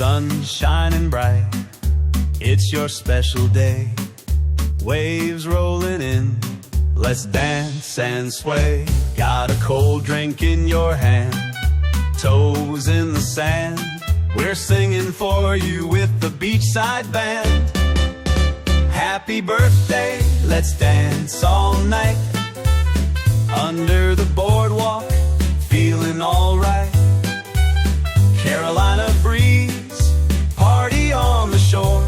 sun shining bright, it's your special day. Waves rolling in, let's dance and sway. Got a cold drink in your hand, toes in the sand. We're singing for you with the beachside band. Happy birthday, let's dance all night. Under the boardwalk, feeling alright. Carolina breeze, party on the shore.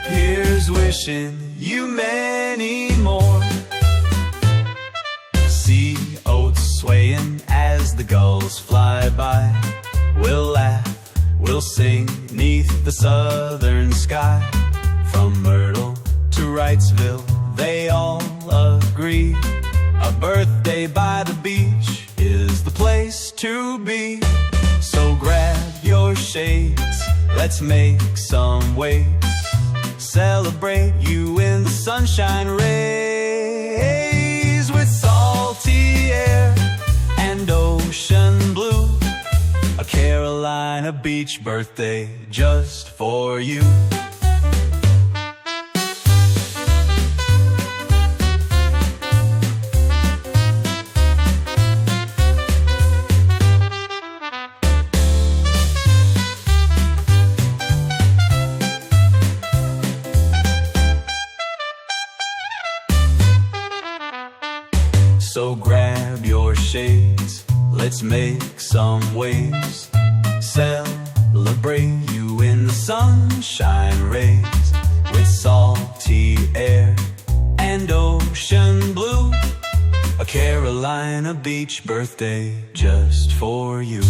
Here's wishing you many more. Sea oats swaying as the gulls fly by. We'll laugh, we'll sing 'neath the southern sky. From Myrtle to Wrightsville, they all agree. A birthday by the beach is the place to be. So grab your shades, let's make some waves. Celebrate you in the sunshine rays. With salty air and ocean blue, a Carolina beach birthday just for you. So grab your shades, let's make some waves. Celebrate you in the sunshine rays. With salty air and ocean blue, a Carolina beach birthday just for you.